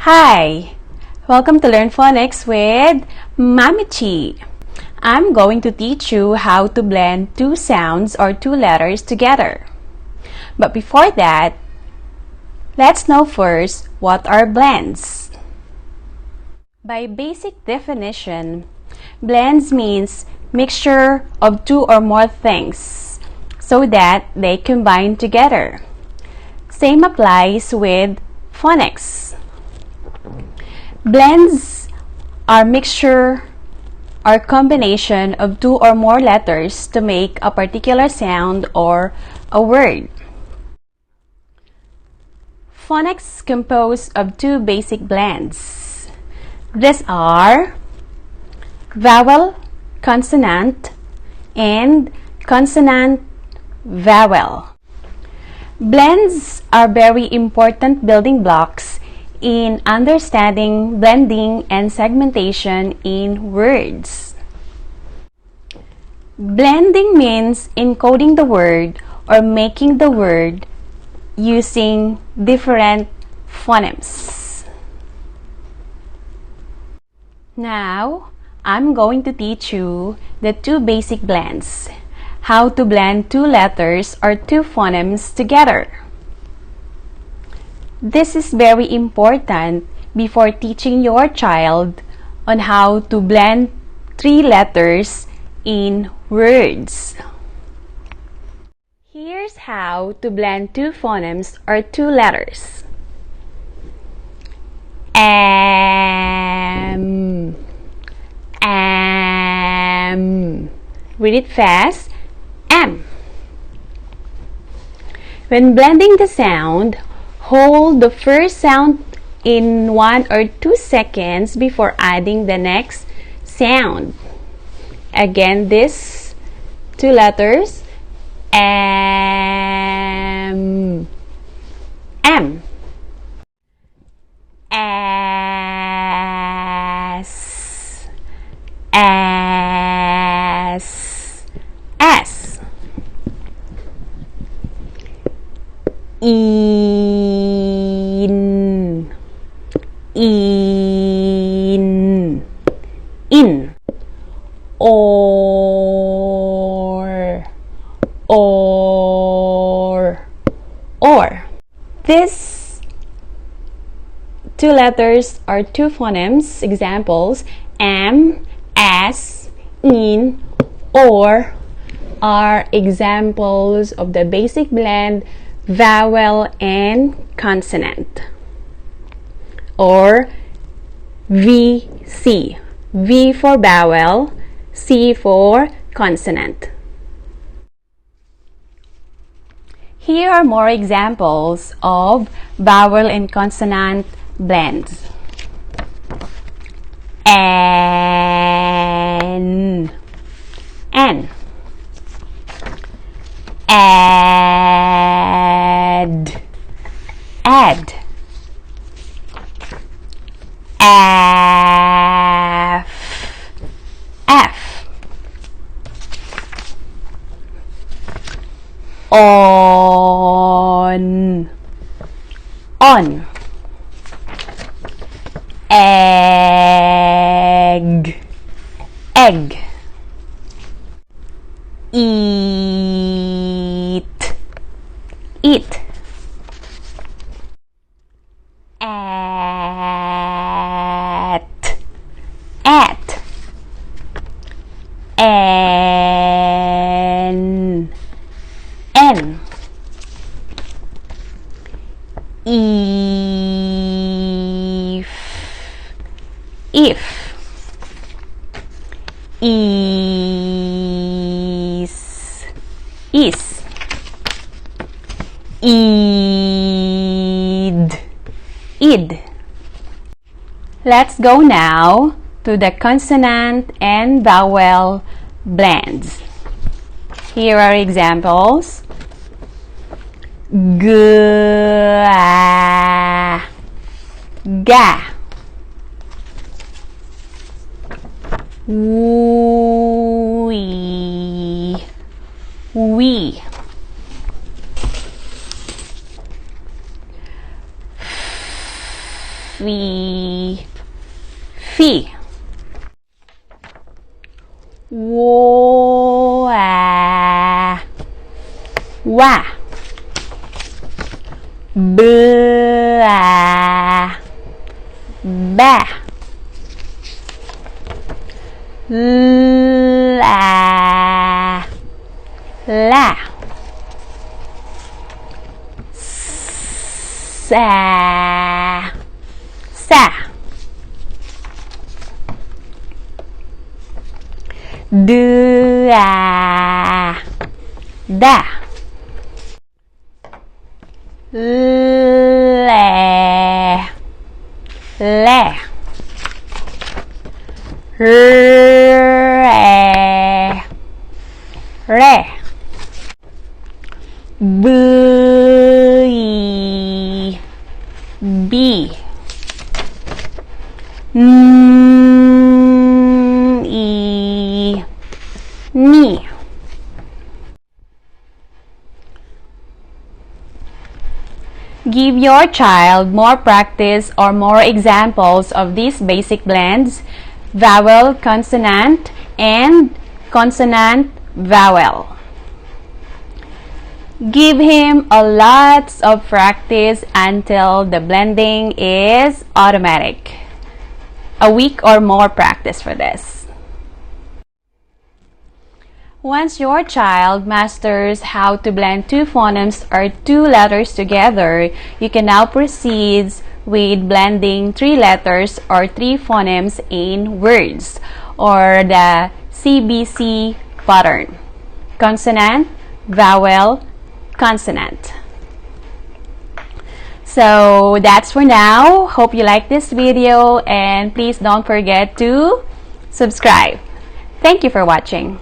Hi! Welcome to Learn Phonics with Mami Chi. I'm going to teach you how to blend two sounds or two letters together. But before that, let's know first what are blends. By basic definition, blends means mixture of two or more things so that they combine together. Same applies with phonics. Blends are mixture or combination of two or more letters to make a particular sound or a word. Phonics compose of two basic blends. These are vowel, consonant, and consonant-vowel. Blends are very important building blocks in understanding blending and segmentation in words. Blending means encoding the word or making the word using different phonemes. Now, I'm going to teach you the two basic blends, how to blend two letters or two phonemes together. This is very important before teaching your child on how to blend three letters in words. Here's how to blend two phonemes or two letters. Am. Read it fast. Am. When blending the sound, hold the first sound in 1 or 2 seconds before adding the next sound. Again, these two letters. Am. Am. As. As. As. In. In. In. Or. These two letters are two phonemes. Examples: am, as, in, or are examples of the basic blend vowel and consonant, or VC. V for vowel, C for consonant. Here are more examples of vowel and consonant blends. An. Add. Add. F. On. Egg. Eat. At. N. If. Is. Id. Let's go now to the consonant and vowel blends. Here are examples. Ga. We. fee, fee. Wa, wa. Ba, ba. La, la. Sa, sa. Da, da. Le, le. Re, re. Bi, bi. Ni, ni. Give your child more practice or more examples of these basic blends: vowel, consonant, and consonant, vowel. Give him a lots of practice until the blending is automatic. A week or more practice for this. Once your child masters how to blend two phonemes or two letters together, you can now proceed with blending three letters or three phonemes in words, or the CBC pattern: consonant, vowel, consonant. So that's for now. Hope you like this video, and please don't forget to subscribe. Thank you for watching.